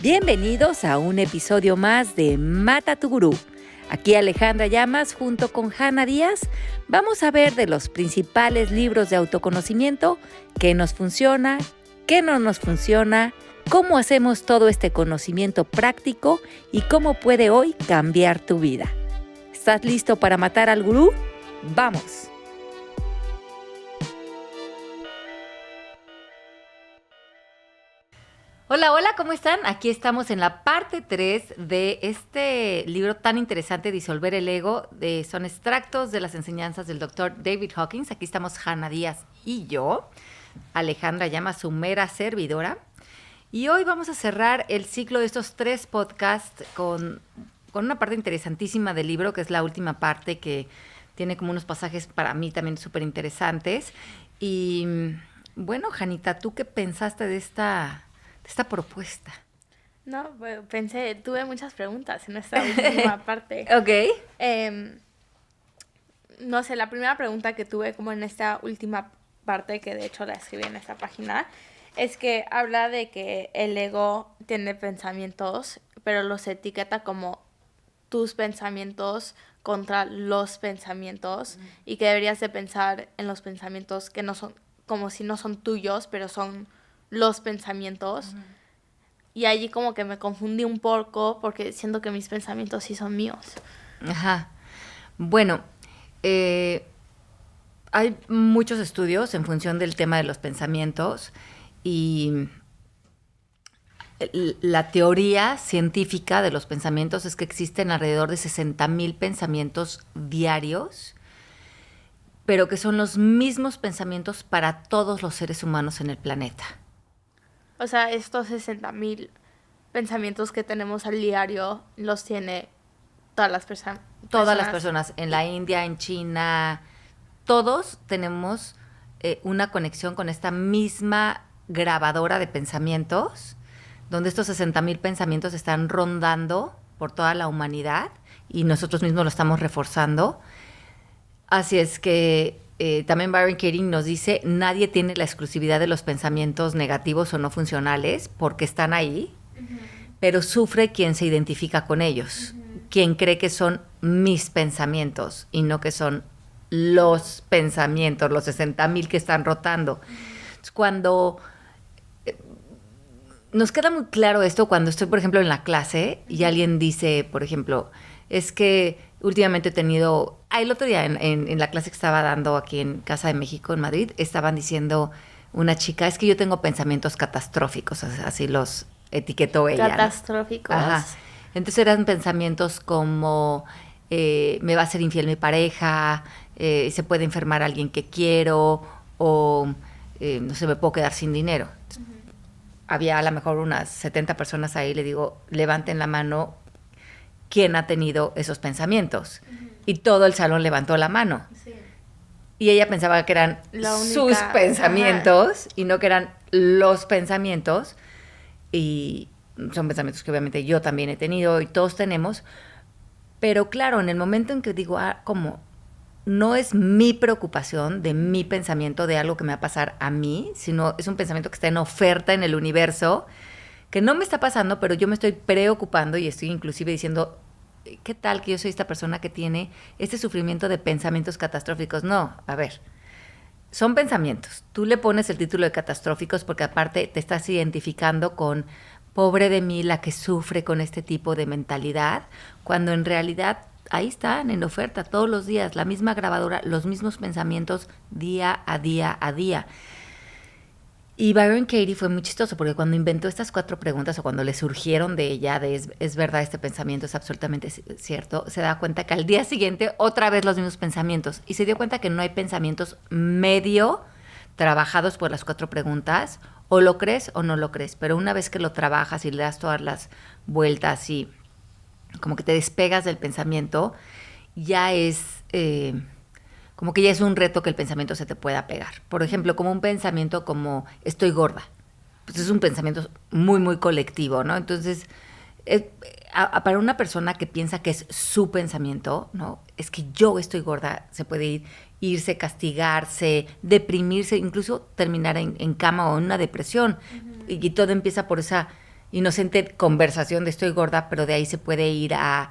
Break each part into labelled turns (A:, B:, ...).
A: Bienvenidos a un episodio más de Mata tu Gurú. Aquí Alejandra Llamas junto con Hanna Díaz vamos a ver de los principales libros de autoconocimiento qué nos funciona, qué no nos funciona, cómo hacemos todo este conocimiento práctico y cómo puede hoy cambiar tu vida. ¿Estás listo para matar al gurú? ¡Vamos! Hola, hola, ¿cómo están? Aquí estamos en la parte 3 de este libro tan interesante, Disolver el Ego. Son extractos de las enseñanzas del Dr. David Hawkins. Aquí estamos Hanna Díaz y yo, Alejandra Llamas, su mera servidora. Y hoy vamos a cerrar el ciclo de estos 3 podcasts con una parte interesantísima del libro, que es la última parte, que tiene como unos pasajes para mí también súper interesantes. Y bueno, Janita, ¿tú qué pensaste de esta propuesta?
B: No, pues, tuve muchas preguntas en esta última parte.
A: Ok.
B: No sé, la primera pregunta que tuve como en esta última parte, que de hecho la escribí en esta página, es que habla de que el ego tiene pensamientos, pero los etiqueta como tus pensamientos contra los pensamientos, y que deberías de pensar en los pensamientos que no son, como si no son tuyos, pero son los pensamientos. Y allí como que me confundí un poco porque siento que mis pensamientos sí son míos.
A: Ajá. Bueno, hay muchos estudios en función del tema de los pensamientos y la teoría científica de los pensamientos es que existen alrededor de 60,000 pensamientos diarios, pero que son los mismos pensamientos para todos los seres humanos en el planeta.
B: O sea, estos 60,000 pensamientos que tenemos al diario los tiene todas las personas.
A: Todas las personas, en la India, en China, todos tenemos una conexión con esta misma grabadora de pensamientos, donde estos 60,000 pensamientos están rondando por toda la humanidad y nosotros mismos lo estamos reforzando. Así es que también Byron Katie nos dice, nadie tiene la exclusividad de los pensamientos negativos o no funcionales porque están ahí, pero sufre quien se identifica con ellos, quien cree que son mis pensamientos y no que son los pensamientos, los 60,000 que están rotando. Cuando nos queda muy claro esto, cuando estoy, por ejemplo, en la clase y alguien dice, por ejemplo, es que últimamente he tenido... el otro día en la clase que estaba dando aquí en Casa de México, en Madrid, estaban diciendo una chica, es que yo tengo pensamientos catastróficos, así los etiquetó ella.
B: Catastróficos.
A: ¿No? Ajá. Entonces eran pensamientos como, me va a ser infiel mi pareja, se puede enfermar alguien que quiero, o no sé, me puedo quedar sin dinero. Había a lo mejor unas 70 personas ahí, le digo, levanten la mano, ¿quién ha tenido esos pensamientos? Y todo el salón levantó la mano. Sí. Y ella pensaba que eran sus pensamientos y no que eran los pensamientos. Y son pensamientos que obviamente yo también he tenido y todos tenemos. Pero claro, en el momento en que digo, como no es mi preocupación de mi pensamiento de algo que me va a pasar a mí, sino es un pensamiento que está en oferta en el universo, que no me está pasando, pero yo me estoy preocupando y estoy inclusive diciendo, ¿qué tal que yo soy esta persona que tiene este sufrimiento de pensamientos catastróficos? No, a ver, son pensamientos. Tú le pones el título de catastróficos porque aparte te estás identificando con pobre de mí la que sufre con este tipo de mentalidad, cuando en realidad ahí están en oferta todos los días, la misma grabadora, los mismos pensamientos día a día a día. Y Byron Katie fue muy chistoso porque cuando inventó estas 4 preguntas o cuando le surgieron de ella de es verdad, este pensamiento es absolutamente cierto, se da cuenta que al día siguiente otra vez los mismos pensamientos y se dio cuenta que no hay pensamientos medio trabajados por las 4 preguntas, o lo crees o no lo crees, pero una vez que lo trabajas y le das todas las vueltas y como que te despegas del pensamiento, ya es... como que ya es un reto que el pensamiento se te pueda pegar. Por ejemplo, como un pensamiento como estoy gorda. Pues es un pensamiento muy, muy colectivo, ¿no? Entonces, para una persona que piensa que es su pensamiento, ¿no? Es que yo estoy gorda, se puede irse, castigarse, deprimirse, incluso terminar en cama o en una depresión. Y todo empieza por esa inocente conversación de estoy gorda, pero de ahí se puede ir a,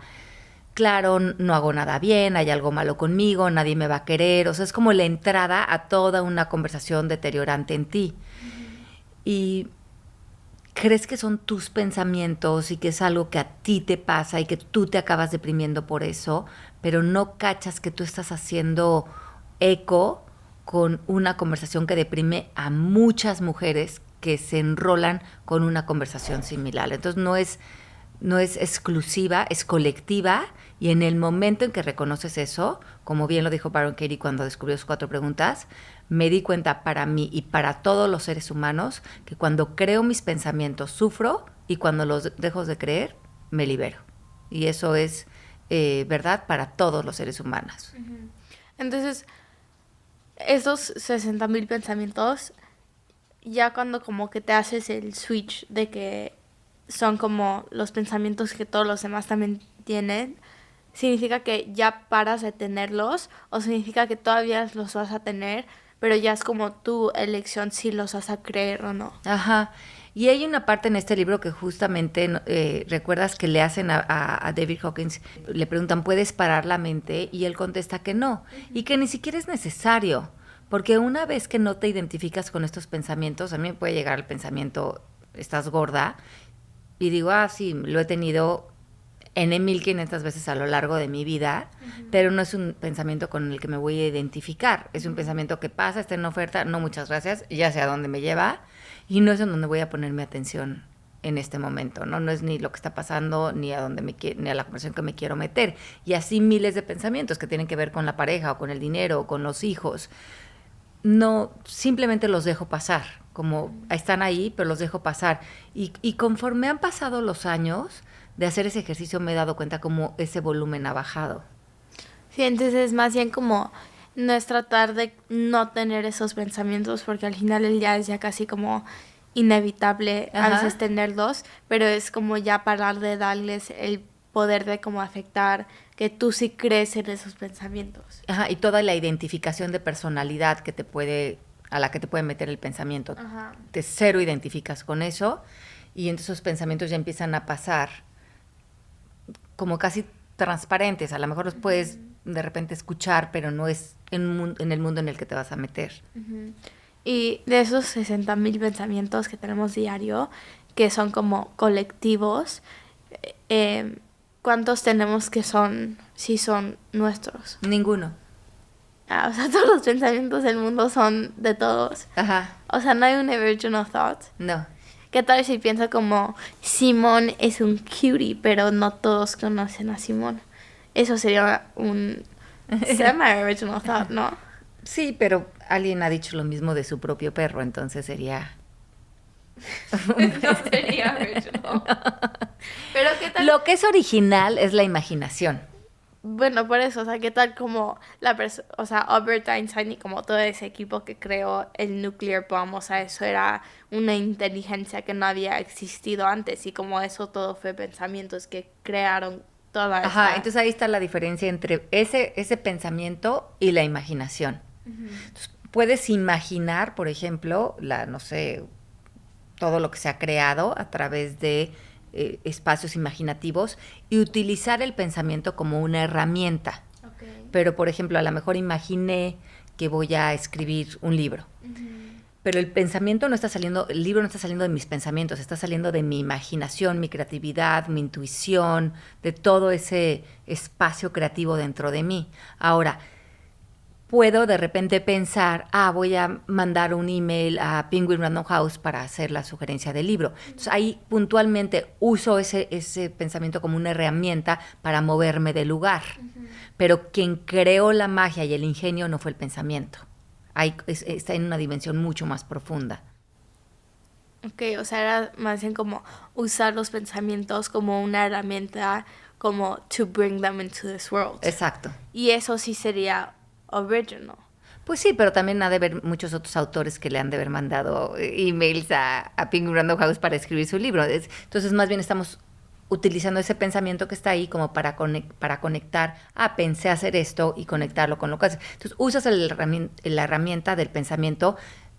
A: claro, no hago nada bien, hay algo malo conmigo, nadie me va a querer. O sea, es como la entrada a toda una conversación deteriorante en ti. Y crees que son tus pensamientos y que es algo que a ti te pasa y que tú te acabas deprimiendo por eso, pero no cachas que tú estás haciendo eco con una conversación que deprime a muchas mujeres que se enrolan con una conversación similar. Entonces no es exclusiva, es colectiva, y en el momento en que reconoces eso, como bien lo dijo Byron Katie cuando descubrió sus 4 preguntas, me di cuenta para mí y para todos los seres humanos que cuando creo mis pensamientos sufro y cuando los dejo de creer, me libero. Y eso es verdad para todos los seres humanos.
B: Entonces, esos 60,000 pensamientos, ya cuando como que te haces el switch de que son como los pensamientos que todos los demás también tienen, ¿significa que ya paras de tenerlos o significa que todavía los vas a tener, pero ya es como tu elección si los vas a creer o no?
A: Ajá. Y hay una parte en este libro que justamente, recuerdas que le hacen a David Hawkins, le preguntan, ¿puedes parar la mente? Y él contesta que no, y que ni siquiera es necesario, porque una vez que no te identificas con estos pensamientos, a mí me puede llegar el pensamiento, estás gorda, y digo, sí, lo he tenido N 1500 veces a lo largo de mi vida, pero no es un pensamiento con el que me voy a identificar. Es un pensamiento que pasa, está en oferta, no, muchas gracias, ya sé a dónde me lleva, y no es en donde voy a poner mi atención en este momento, ¿no? No es ni lo que está pasando, ni a dónde ni a la conversación que me quiero meter. Y así miles de pensamientos que tienen que ver con la pareja, o con el dinero, o con los hijos. No, simplemente los dejo pasar, como están ahí, pero los dejo pasar. Y conforme han pasado los años de hacer ese ejercicio, me he dado cuenta cómo ese volumen ha bajado.
B: Sí, entonces más bien como no es tratar de no tener esos pensamientos, porque al final el día es ya casi como inevitable a veces tenerlos, pero es como ya parar de darles el poder de como afectar que tú sí crees en esos pensamientos.
A: Ajá, y toda la identificación de personalidad que a la que te puede meter el pensamiento.
B: Ajá.
A: Te cero identificas con eso, y entonces esos pensamientos ya empiezan a pasar como casi transparentes. A lo mejor los puedes de repente escuchar, pero no es en el mundo en el que te vas a meter.
B: Y de esos 60,000 pensamientos que tenemos diario, que son como colectivos, ¿cuántos tenemos que sí son nuestros?
A: Ninguno.
B: O sea, todos los pensamientos del mundo son de todos.
A: Ajá.
B: O sea, no hay un original thought.
A: No.
B: ¿Qué tal si pienso como Simón es un cutie, pero no todos conocen a Simón? Eso sería un semi-original thought, ¿no?
A: Sí, pero alguien ha dicho lo mismo de su propio perro, entonces sería...
B: No sería original. Pero ¿qué tal?
A: Lo que es original es la imaginación.
B: Bueno, por eso, o sea, ¿qué tal como o sea, Albert Einstein y como todo ese equipo que creó el nuclear bomb? O sea, eso era una inteligencia que no había existido antes, y como eso todo fue pensamientos que crearon toda esta...
A: Ajá, entonces ahí está la diferencia entre ese pensamiento y la imaginación. Entonces, puedes imaginar, por ejemplo, no sé, todo lo que se ha creado a través de espacios imaginativos, y utilizar el pensamiento como una herramienta.
B: Okay.
A: Pero, por ejemplo, a lo mejor imaginé que voy a escribir un libro. Pero el pensamiento no está saliendo, el libro no está saliendo de mis pensamientos, está saliendo de mi imaginación, mi creatividad, mi intuición, de todo ese espacio creativo dentro de mí. Ahora, puedo de repente pensar, voy a mandar un email a Penguin Random House para hacer la sugerencia del libro. Entonces ahí puntualmente uso ese pensamiento como una herramienta para moverme del lugar. Pero quien creó la magia y el ingenio no fue el pensamiento. Ahí está en una dimensión mucho más profunda.
B: Ok, o sea, era más bien como usar los pensamientos como una herramienta, como to bring them into this world.
A: Exacto.
B: Y eso sí sería original.
A: Pues sí, pero también ha de haber muchos otros autores que le han de haber mandado emails a Penguin Random House para escribir su libro. Entonces, más bien estamos utilizando ese pensamiento que está ahí como para conectar, pensé hacer esto, y conectarlo con lo que haces. Entonces, usas la herramienta del pensamiento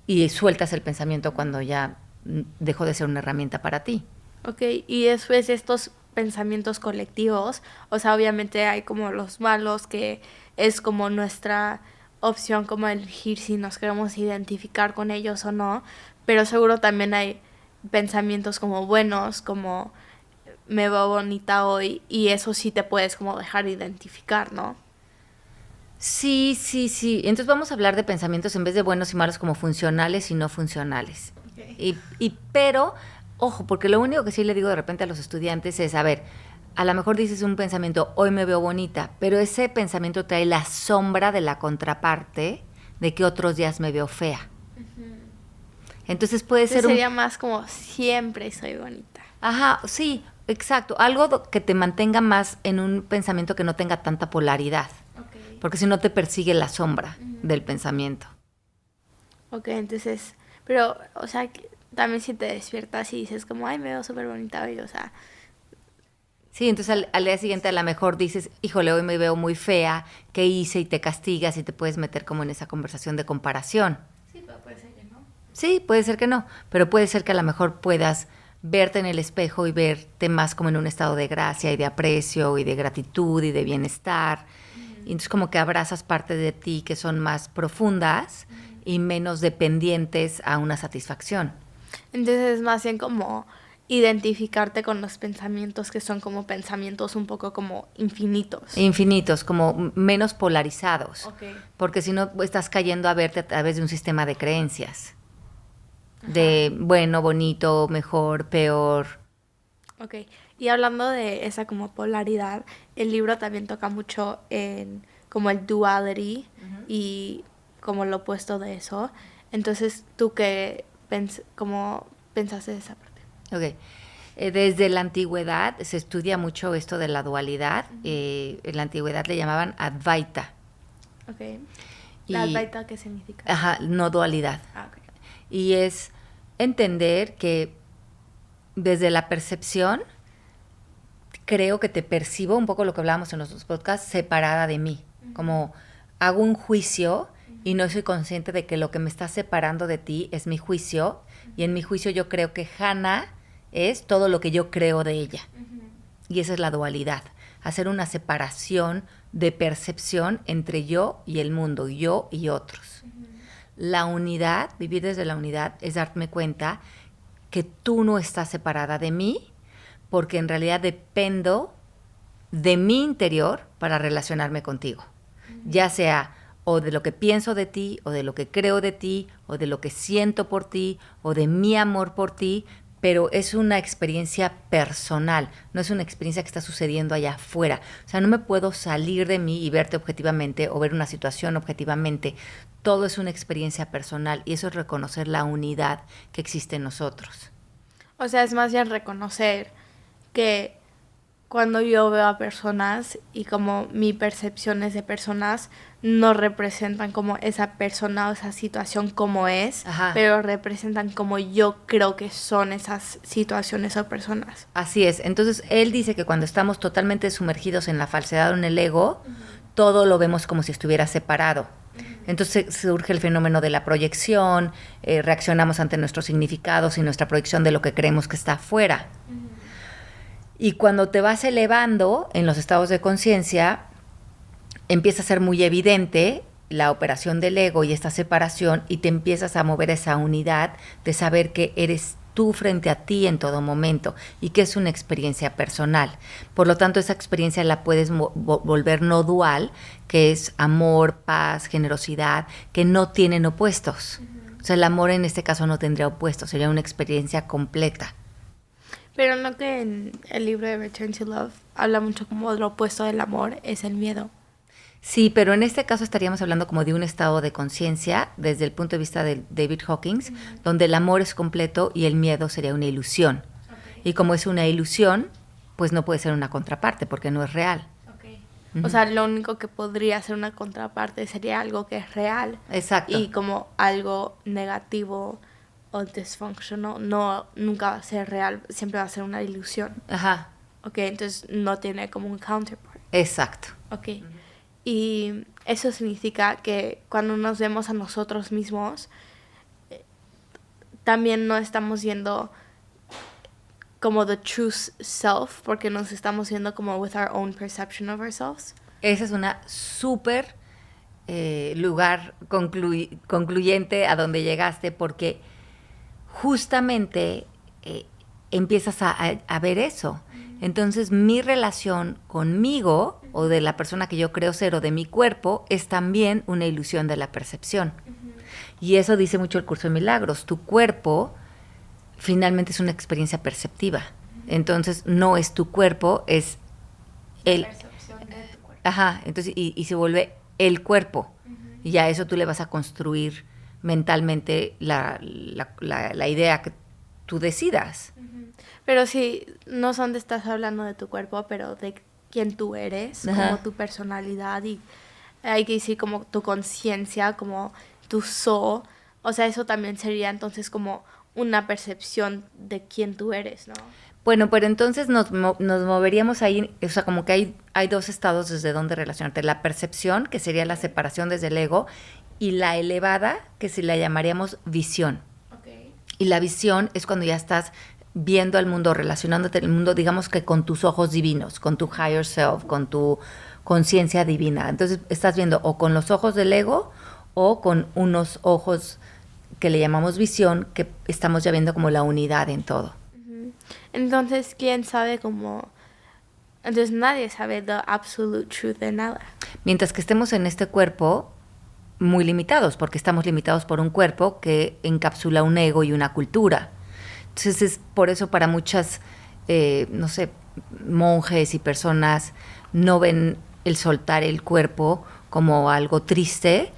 A: y sueltas el pensamiento cuando ya dejó de ser una herramienta para ti.
B: Ok, y después estos pensamientos colectivos, o sea, obviamente hay como los malos, que es como nuestra opción como elegir si nos queremos identificar con ellos o no, pero seguro también hay pensamientos como buenos, como me veo bonita hoy, y eso sí te puedes como dejar identificar, ¿no?
A: Sí, sí, sí. Entonces vamos a hablar de pensamientos en vez de buenos y malos como funcionales y no funcionales.
B: Okay.
A: Pero, ojo, porque lo único que sí le digo de repente a los estudiantes es, a ver, a lo mejor dices un pensamiento, hoy me veo bonita, pero ese pensamiento trae la sombra de la contraparte de que otros días me veo fea. Entonces puede
B: Entonces
A: ser un...
B: sería más como siempre soy bonita.
A: Ajá, sí, exacto. Algo que te mantenga más en un pensamiento que no tenga tanta polaridad.
B: Okay.
A: Porque si no te persigue la sombra del pensamiento.
B: Ok, entonces, pero, o sea, también si te despiertas y dices como, ay, me veo súper bonita hoy, o sea,
A: Sí, entonces al día siguiente a lo mejor dices, híjole, hoy me veo muy fea, ¿qué hice? Y te castigas y te puedes meter como en esa conversación de comparación.
B: sí, pero puede ser que no.
A: Sí, puede ser que no, pero puede ser que a lo mejor puedas verte en el espejo y verte más como en un estado de gracia y de aprecio y de gratitud y de bienestar. Y entonces como que abrazas parte de ti que son más profundas y menos dependientes a una satisfacción.
B: Entonces es más bien como identificarte con los pensamientos que son como pensamientos un poco como infinitos.
A: Infinitos, como menos polarizados,
B: Ok.
A: porque si no estás cayendo a verte a través de un sistema de creencias,
B: Ajá.
A: de bueno, bonito, mejor, peor.
B: Ok, y hablando de esa como polaridad, el libro también toca mucho en como el duality y como lo opuesto de eso. Entonces, ¿tú qué como pensaste de esa parte?
A: Ok. Desde la antigüedad se estudia mucho esto de la dualidad. En la antigüedad le llamaban Advaita.
B: Ok. ¿La
A: Y,
B: Advaita qué significa?
A: ajá, no dualidad.
B: Ah, ok.
A: Y es entender que desde la percepción, creo que te percibo un poco lo que hablábamos en los dos podcasts, separada de mí. Como hago un juicio y no soy consciente de que lo que me está separando de ti es mi juicio. Y en mi juicio yo creo que Hannah es todo lo que yo creo de ella. Y esa es la dualidad. Hacer una separación de percepción entre yo y el mundo, yo y otros. La unidad, vivir desde la unidad, es darme cuenta que tú no estás separada de mí, porque en realidad dependo de mi interior para relacionarme contigo. Ya sea o de lo que pienso de ti, o de lo que creo de ti, o de lo que siento por ti, o de mi amor por ti, pero es una experiencia personal, no es una experiencia que está sucediendo allá afuera. O sea, no me puedo salir de mí y verte objetivamente o ver una situación objetivamente. Todo es una experiencia personal y eso es reconocer la unidad que existe en nosotros.
B: O sea, es más bien reconocer que cuando yo veo a personas y como mi percepción es de personas, no representan como esa persona o esa situación como es,
A: Ajá.
B: pero representan como yo creo que son esas situaciones o personas.
A: Así es. Entonces, él dice que cuando estamos totalmente sumergidos en la falsedad o en el ego, todo lo vemos como si estuviera separado. Entonces surge el fenómeno de la proyección, reaccionamos ante nuestros significados y nuestra proyección de lo que creemos que está afuera. Y cuando te vas elevando en los estados de conciencia, empieza a ser muy evidente la operación del ego y esta separación y te empiezas a mover esa unidad de saber que eres tú frente a ti en todo momento y que es una experiencia personal. Por lo tanto, esa experiencia la puedes volver no dual, que es amor, paz, generosidad, que no tienen opuestos. O sea, el amor en este caso no tendría opuestos, sería una experiencia completa.
B: Pero no que en el libro de Return to Love habla mucho como lo opuesto del amor es el miedo.
A: Sí, pero en este caso estaríamos hablando como de un estado de conciencia desde el punto de vista de David Hawkins, donde el amor es completo y el miedo sería una ilusión. Y como es una ilusión, pues no puede ser una contraparte porque no es real.
B: O sea, lo único que podría ser una contraparte sería algo que es real.
A: Exacto.
B: Y como algo negativo o dysfunctional nunca va a ser real, siempre va a ser una ilusión.
A: Ajá.
B: Ok, entonces no tiene como un counterpart.
A: Exacto.
B: Ok. Y eso significa que cuando nos vemos a nosotros mismos, también no estamos viendo como the true self, porque nos estamos viendo como with our own perception of ourselves.
A: Ese es una súper lugar concluyente a donde llegaste, porque justamente empiezas a ver eso. Entonces, mi relación conmigo, o de la persona que yo creo ser, o de mi cuerpo, es también una ilusión de la percepción. Y eso dice mucho el Curso de Milagros. Tu cuerpo finalmente es una experiencia perceptiva. Entonces, no es tu cuerpo, es el...
B: Percepción de tu cuerpo.
A: Ajá, entonces, y se vuelve el cuerpo. Y a eso tú le vas a construir mentalmente la idea que tú decidas.
B: Pero sí, no son de estás hablando de tu cuerpo, pero de quién tú eres, como tu personalidad, y hay que decir como tu conciencia, como tu soul. O sea, eso también sería entonces como una percepción de quién tú eres, ¿no?
A: Bueno, pero entonces nos moveríamos ahí, o sea, como que hay dos estados desde donde relacionarte. La percepción, que sería la separación desde el ego, y la elevada, que se la llamaríamos visión.
B: Okay.
A: Y la visión es cuando ya estás viendo al mundo, relacionándote al mundo, digamos que con tus ojos divinos, con tu higher self, con tu conciencia divina. Entonces estás viendo o con los ojos del ego o con unos ojos que le llamamos visión, que estamos ya viendo como la unidad en todo.
B: Entonces, ¿quién sabe cómo? Entonces nadie sabe the absolute truth de nada.
A: Mientras que estemos en este cuerpo, muy limitados, porque estamos limitados por un cuerpo que encapsula un ego y una cultura. Entonces es por eso para muchas, no sé, monjes y personas no ven el soltar el cuerpo como algo triste,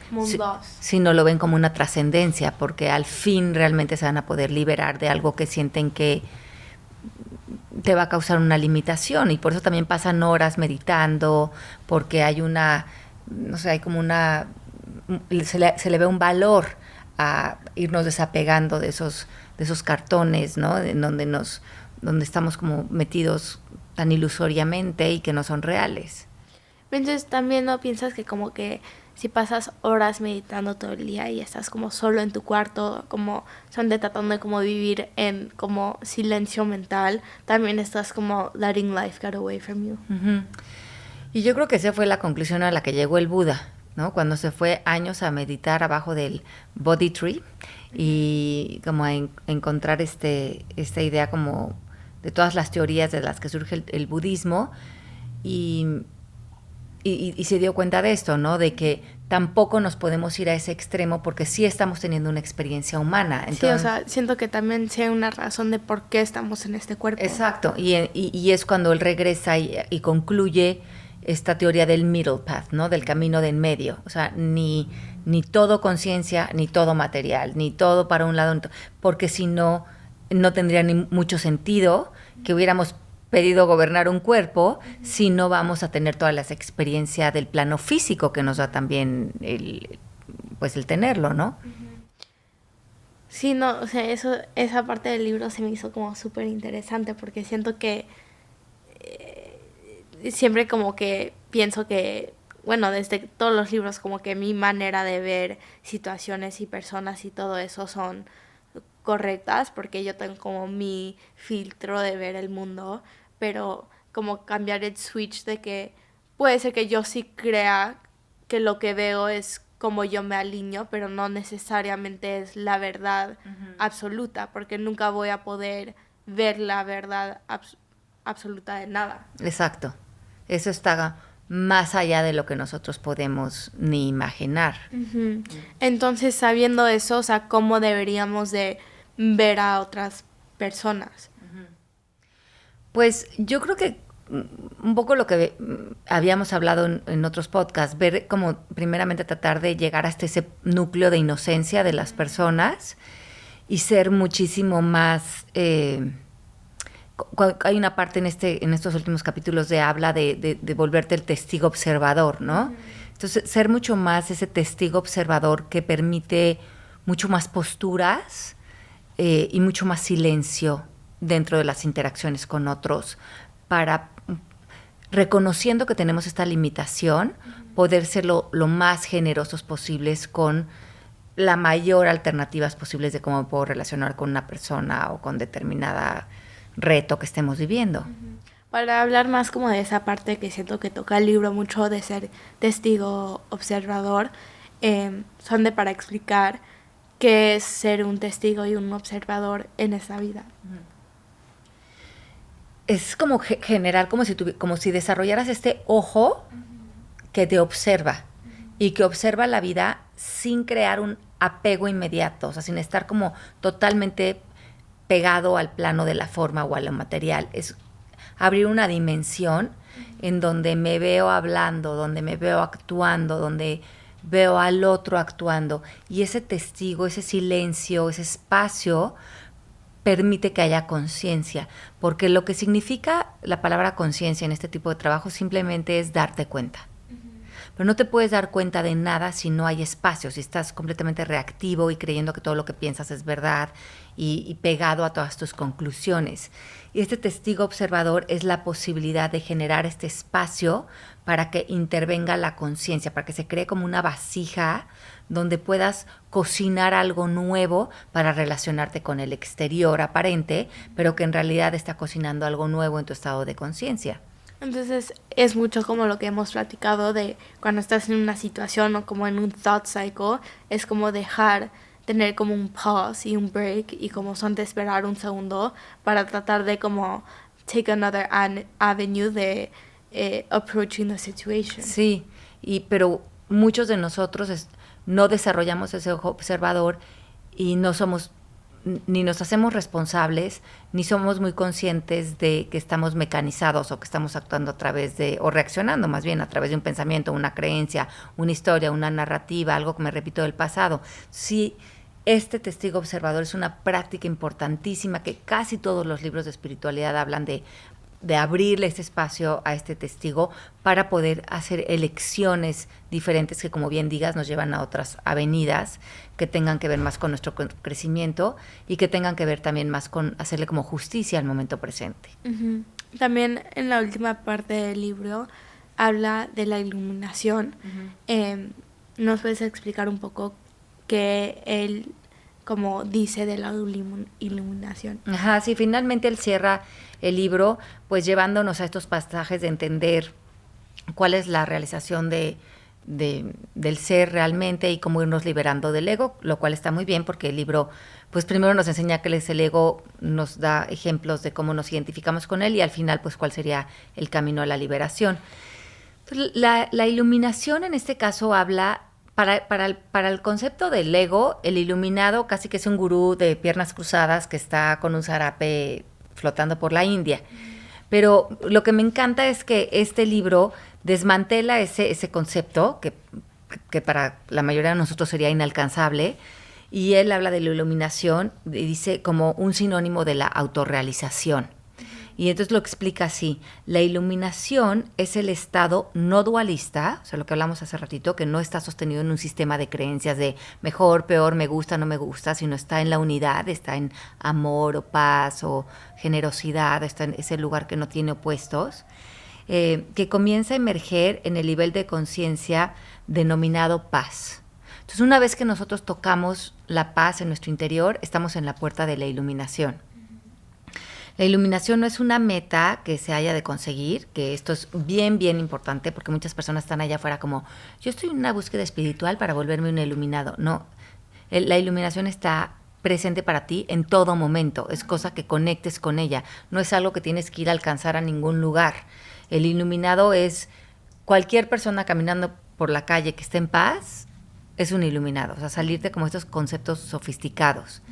A: sino lo ven como una trascendencia, porque al fin realmente se van a poder liberar de algo que sienten que te va a causar una limitación, y por eso también pasan horas meditando, porque hay una, no sé, hay como una, se le ve un valor a irnos desapegando de esos cartones, ¿no? En donde estamos como metidos tan ilusoriamente y que no son reales.
B: Entonces también no piensas que como que si pasas horas meditando todo el día y estás como solo en tu cuarto, como son de tratando de como vivir en como silencio mental, también estás como letting life get away from you.
A: Uh-huh. Y yo creo que esa fue la conclusión a la que llegó el Buda, ¿no? Cuando se fue años a meditar abajo del Bodhi Tree y como a encontrar esta idea como de todas las teorías de las que surge el budismo, y se dio cuenta de esto, ¿no? De que tampoco nos podemos ir a ese extremo porque sí estamos teniendo una experiencia humana. Entonces,
B: sí, o sea, siento que también sea una razón de por qué estamos en este cuerpo.
A: Exacto, y es cuando él regresa y concluye esta teoría del middle path, ¿no? Del camino de en medio. O sea, ni todo conciencia, ni todo material, ni todo para un lado, porque si no, no tendría ni mucho sentido que hubiéramos pedido gobernar un cuerpo si no vamos a tener todas las experiencias del plano físico que nos da también el tenerlo, ¿no?
B: Sí, no, o sea, esa parte del libro se me hizo como súper interesante porque siento que siempre como que pienso que, bueno, desde todos los libros como que mi manera de ver situaciones y personas y todo eso son correctas porque yo tengo como mi filtro de ver el mundo, pero como cambiar el switch de que puede ser que yo sí crea que lo que veo es como yo me alineo, pero no necesariamente es la verdad absoluta, porque nunca voy a poder ver la verdad absoluta de nada.
A: Exacto. Eso está más allá de lo que nosotros podemos ni imaginar.
B: Uh-huh. Entonces, sabiendo eso, o sea, ¿cómo deberíamos de ver a otras personas?
A: Pues yo creo que un poco lo que habíamos hablado en otros podcasts, ver como primeramente tratar de llegar hasta ese núcleo de inocencia de las personas y ser muchísimo más... hay una parte en estos últimos capítulos habla de volverte el testigo observador, ¿no? Uh-huh. Entonces, ser mucho más ese testigo observador que permite mucho más posturas y mucho más silencio dentro de las interacciones con otros, para, reconociendo que tenemos esta limitación, poder ser lo más generosos posibles con la mayor alternativas posibles de cómo me puedo relacionar con una persona o con determinada reto que estemos viviendo.
B: Para hablar más como de esa parte que siento que toca el libro mucho de ser testigo observador, son de para explicar qué es ser un testigo y un observador en esa vida.
A: Es como generar, como si desarrollaras este ojo que te observa y que observa la vida sin crear un apego inmediato, o sea, sin estar como totalmente pegado al plano de la forma o a lo material. Es abrir una dimensión en donde me veo hablando, donde me veo actuando, donde veo al otro actuando. Y ese testigo, ese silencio, ese espacio permite que haya conciencia, porque lo que significa la palabra conciencia en este tipo de trabajo simplemente es darte cuenta. Pero no te puedes dar cuenta de nada si no hay espacio, si estás completamente reactivo y creyendo que todo lo que piensas es verdad y pegado a todas tus conclusiones. Y este testigo observador es la posibilidad de generar este espacio para que intervenga la conciencia, para que se cree como una vasija donde puedas cocinar algo nuevo para relacionarte con el exterior aparente, pero que en realidad está cocinando algo nuevo en tu estado de conciencia.
B: Entonces es mucho como lo que hemos platicado de cuando estás en una situación o como en un thought cycle, es como tener como un pause y un break y como son de esperar un segundo para tratar de como take another avenue de approaching the situation.
A: Sí, pero muchos de nosotros no desarrollamos ese ojo observador y no somos, ni nos hacemos responsables, ni somos muy conscientes de que estamos mecanizados o que estamos actuando a través de, o reaccionando más bien a través de un pensamiento, una creencia, una historia, una narrativa, algo que me repito del pasado. Sí, este testigo observador es una práctica importantísima que casi todos los libros de espiritualidad hablan de abrirle este espacio a este testigo para poder hacer elecciones diferentes que, como bien digas, nos llevan a otras avenidas que tengan que ver más con nuestro crecimiento y que tengan que ver también más con hacerle como justicia al momento presente.
B: Uh-huh. También en la última parte del libro habla de la iluminación. Uh-huh. ¿Nos puedes explicar un poco qué él como dice de la iluminación?
A: Ajá, sí, finalmente él cierra el libro pues llevándonos a estos pasajes de entender cuál es la realización del ser realmente y cómo irnos liberando del ego, lo cual está muy bien porque el libro pues primero nos enseña qué es el ego, nos da ejemplos de cómo nos identificamos con él y al final pues cuál sería el camino a la liberación. Entonces, la iluminación en este caso habla. Para el concepto del ego, el iluminado casi que es un gurú de piernas cruzadas que está con un zarape flotando por la India. Pero lo que me encanta es que este libro desmantela ese concepto que para la mayoría de nosotros sería inalcanzable, y él habla de la iluminación y dice como un sinónimo de la autorrealización. Y entonces lo explica así: la iluminación es el estado no dualista, o sea, lo que hablamos hace ratito, que no está sostenido en un sistema de creencias de mejor, peor, me gusta, no me gusta, sino está en la unidad, está en amor o paz o generosidad, está en ese lugar que no tiene opuestos, que comienza a emerger en el nivel de conciencia denominado paz. Entonces, una vez que nosotros tocamos la paz en nuestro interior, estamos en la puerta de la iluminación. La iluminación no es una meta que se haya de conseguir, que esto es bien, bien importante, porque muchas personas están allá afuera como, yo estoy en una búsqueda espiritual para volverme un iluminado. No, la iluminación está presente para ti en todo momento, es cosa que conectes con ella, no es algo que tienes que ir a alcanzar a ningún lugar. El iluminado es cualquier persona caminando por la calle que esté en paz, es un iluminado, o sea, salirte como estos conceptos sofisticados.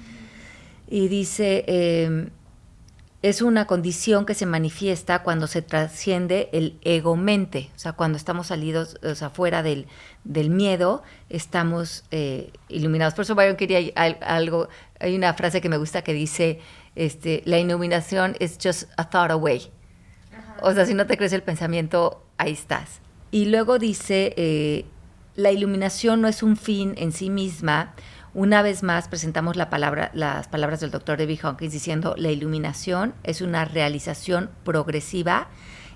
A: Y dice... es una condición que se manifiesta cuando se trasciende el ego-mente, o sea, cuando estamos salidos, o sea, fuera del miedo, estamos iluminados. Por eso Byron quería algo, hay una frase que me gusta que dice, la iluminación is just a thought away. Ajá. O sea, si no te crees el pensamiento, ahí estás. Y luego dice, la iluminación no es un fin en sí misma. Una vez más presentamos las palabras del Dr. David Hawkins diciendo: la iluminación es una realización progresiva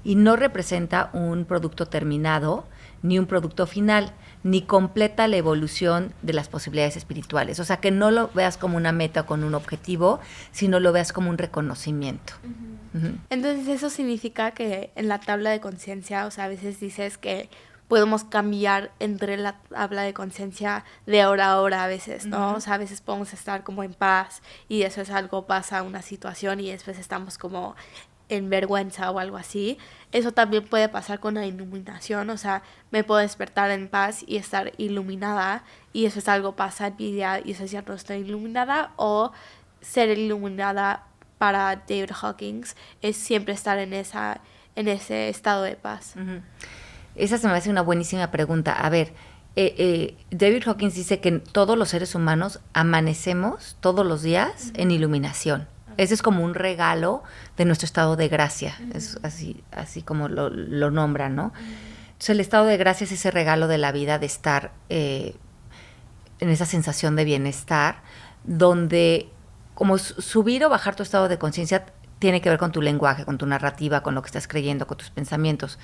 A: y no representa un producto terminado ni un producto final, ni completa la evolución de las posibilidades espirituales. O sea, que no lo veas como una meta con un objetivo, sino lo veas como un reconocimiento.
B: Entonces eso significa que en la tabla de conciencia, o sea, a veces dices que podemos cambiar entre la tabla de conciencia de hora a hora a veces, ¿no? O sea, a veces podemos estar como en paz y después algo pasa, una situación, y después estamos como en vergüenza o algo así. Eso también puede pasar con la iluminación, o sea, me puedo despertar en paz y estar iluminada, y después algo pasa en mi día y eso ya no estoy iluminada. O ser iluminada para David Hawkins es siempre estar en ese estado de paz.
A: Esa se me hace una buenísima pregunta. A ver, David Hawkins dice que todos los seres humanos amanecemos todos los días en iluminación. Ese es como un regalo de nuestro estado de gracia, es así como lo nombran, ¿no? Entonces el estado de gracia es ese regalo de la vida, de estar en esa sensación de bienestar, donde como subir o bajar tu estado de conciencia tiene que ver con tu lenguaje, con tu narrativa, con lo que estás creyendo, con tus pensamientos.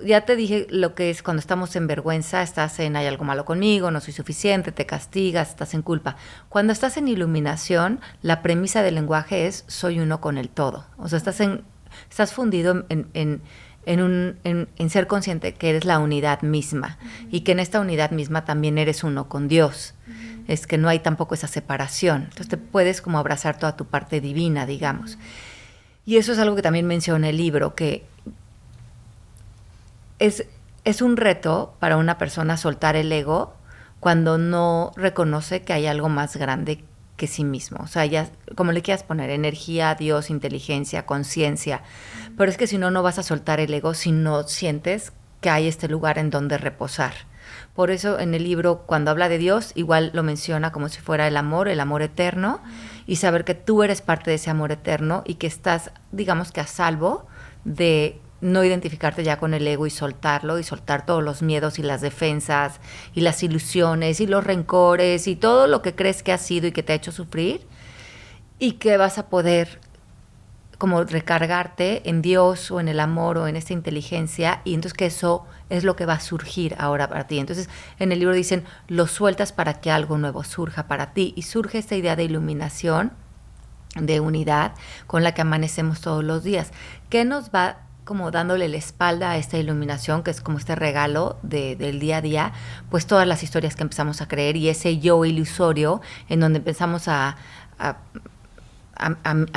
A: Ya te dije lo que es cuando estamos en vergüenza, estás en hay algo malo conmigo, no soy suficiente, te castigas, estás en culpa. Cuando estás en iluminación, la premisa del lenguaje es soy uno con el todo. O sea, estás fundido en ser consciente que eres la unidad misma y que en esta unidad misma también eres uno con Dios. Es que no hay tampoco esa separación. Entonces te puedes como abrazar toda tu parte divina, digamos. Y eso es algo que también menciona el libro, que es un reto para una persona soltar el ego cuando no reconoce que hay algo más grande que sí mismo. O sea, ya, como le quieras poner, energía, Dios, inteligencia, conciencia. Pero es que si no, no vas a soltar el ego si no sientes que hay este lugar en donde reposar. Por eso en el libro, cuando habla de Dios, igual lo menciona como si fuera el amor eterno, y saber que tú eres parte de ese amor eterno y que estás, digamos que a salvo de no identificarte ya con el ego y soltarlo, y soltar todos los miedos y las defensas y las ilusiones y los rencores y todo lo que crees que has sido y que te ha hecho sufrir, y que vas a poder como recargarte en Dios o en el amor o en esta inteligencia, y entonces que eso es lo que va a surgir ahora para ti. Entonces en el libro dicen, lo sueltas para que algo nuevo surja para ti, y surge esta idea de iluminación, de unidad, con la que amanecemos todos los días, que nos va como dándole la espalda a esta iluminación, que es como este regalo del día a día, pues todas las historias que empezamos a creer y ese yo ilusorio en donde empezamos a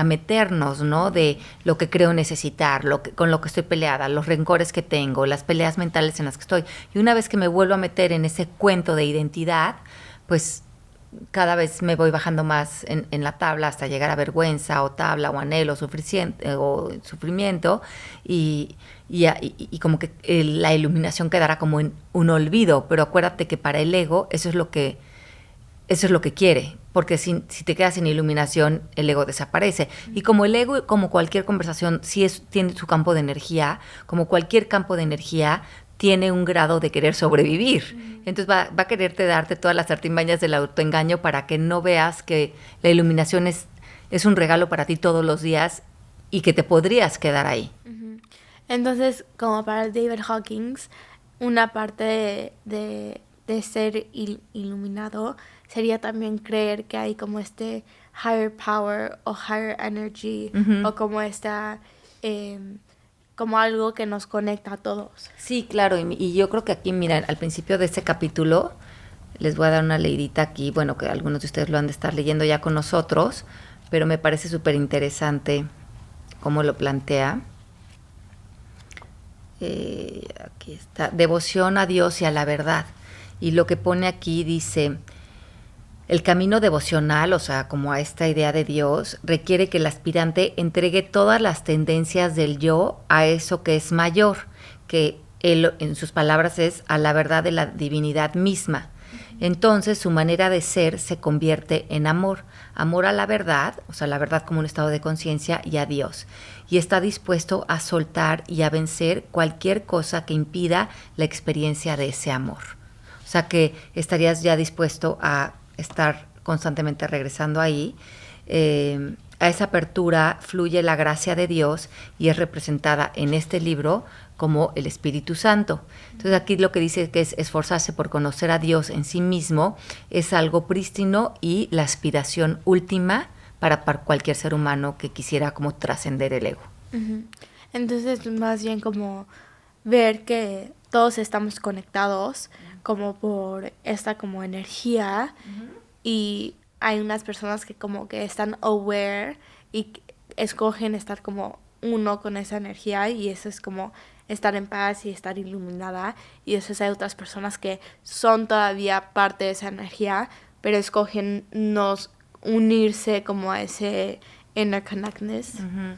A: meternos, ¿no? De lo que creo necesitar, con lo que estoy peleada, los rencores que tengo, las peleas mentales en las que estoy. Y una vez que me vuelvo a meter en ese cuento de identidad, pues cada vez me voy bajando más en la tabla hasta llegar a vergüenza o tabla o anhelo o sufrimiento, y como que la iluminación quedará como en un olvido. Pero acuérdate que para el ego eso es lo que quiere, porque si te quedas sin iluminación, el ego desaparece. Y como el ego, como cualquier conversación, tiene su campo de energía, como cualquier campo de energía, tiene un grado de querer sobrevivir. Entonces va a quererte darte todas las artimañas del autoengaño para que no veas que la iluminación es un regalo para ti todos los días y que te podrías quedar ahí.
B: Entonces, como para David Hawkins, una parte de ser iluminado sería también creer que hay como este higher power o higher energy, o como esta como algo que nos conecta a todos.
A: Sí, claro, y yo creo que aquí, mira, al principio de este capítulo, les voy a dar una leidita aquí, bueno, que algunos de ustedes lo han de estar leyendo ya con nosotros, pero me parece súper interesante cómo lo plantea. Aquí está, devoción a Dios y a la verdad. Y lo que pone aquí dice, el camino devocional, o sea, como a esta idea de Dios, requiere que el aspirante entregue todas las tendencias del yo a eso que es mayor, que él, en sus palabras, es a la verdad de la divinidad misma. Entonces su manera de ser se convierte en amor a la verdad, o sea, la verdad como un estado de conciencia, y a Dios. Y está dispuesto a soltar y a vencer cualquier cosa que impida la experiencia de ese amor. O sea, que estarías ya dispuesto a estar constantemente regresando ahí. a esa apertura fluye la gracia de Dios y es representada en este libro como el Espíritu Santo. Entonces aquí lo que dice que es esforzarse por conocer a Dios en sí mismo es algo prístino y la aspiración última para cualquier ser humano que quisiera como trascender el ego.
B: Uh-huh. Entonces más bien como ver que todos estamos conectados como por esta como energía y hay unas personas que como que están aware y escogen estar como uno con esa energía y eso es como estar en paz y estar iluminada y después hay otras personas que son todavía parte de esa energía pero escogen no unirse como a ese interconnectedness.
A: Uh-huh.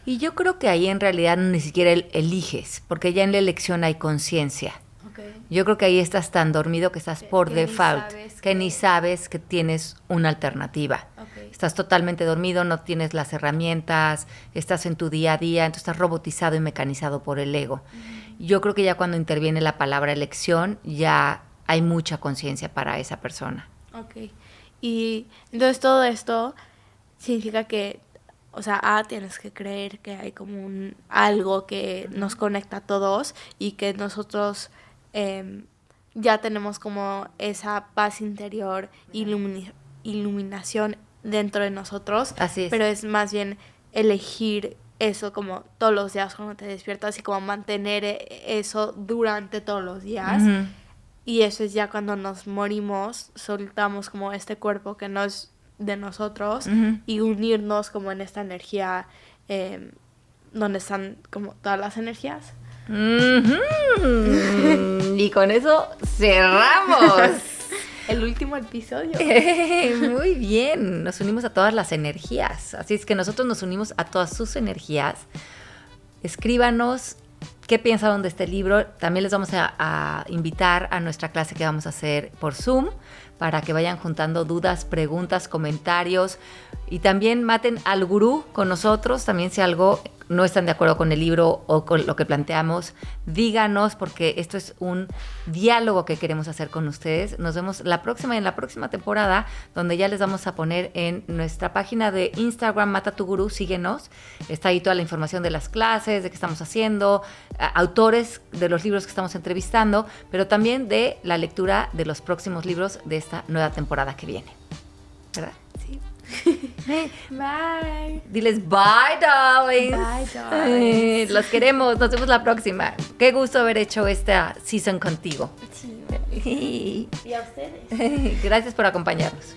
A: Y yo creo que ahí en realidad ni siquiera eliges, porque ya en la elección hay conciencia. Okay. Yo creo que ahí estás tan dormido que estás por default, que ni sabes que tienes una alternativa. Okay. Estás totalmente dormido, no tienes las herramientas, estás en tu día a día, entonces estás robotizado y mecanizado por el ego. Uh-huh. Yo creo que ya cuando interviene la palabra elección, ya hay mucha conciencia para esa persona.
B: Ok. Y entonces todo esto significa que, o sea, tienes que creer que hay como algo que nos conecta a todos y que nosotros ya tenemos como esa paz interior, iluminación dentro de nosotros.
A: Así es.
B: Pero es más bien elegir eso como todos los días cuando te despiertas y como mantener eso durante todos los días. Uh-huh. Y eso es ya cuando nos morimos, soltamos como este cuerpo que no es de nosotros uh-huh. y unirnos como en esta energía donde están como todas las energías.
A: Uh-huh. Y con eso cerramos.
B: El último episodio.
A: Muy bien, nos unimos a todas las energías. Así es que nosotros nos unimos a todas sus energías. Escríbanos qué piensaron de este libro. También les vamos a invitar a nuestra clase que vamos a hacer por Zoom para que vayan juntando dudas, preguntas, comentarios y también maten al gurú con nosotros. También si algo no están de acuerdo con el libro o con lo que planteamos, díganos porque esto es un diálogo que queremos hacer con ustedes. Nos vemos en la próxima temporada donde ya les vamos a poner en nuestra página de Instagram Mata tu Gurú, síguenos. Está ahí toda la información de las clases, de qué estamos haciendo, autores de los libros que estamos entrevistando, pero también de la lectura de los próximos libros de esta nueva temporada que viene. ¿Verdad?
B: Sí. Bye.
A: Diles bye, darlings.
B: Bye, darlings.
A: Los queremos. Nos vemos la próxima. Qué gusto haber hecho esta season contigo.
B: Sí. Y a ustedes.
A: Gracias por acompañarnos.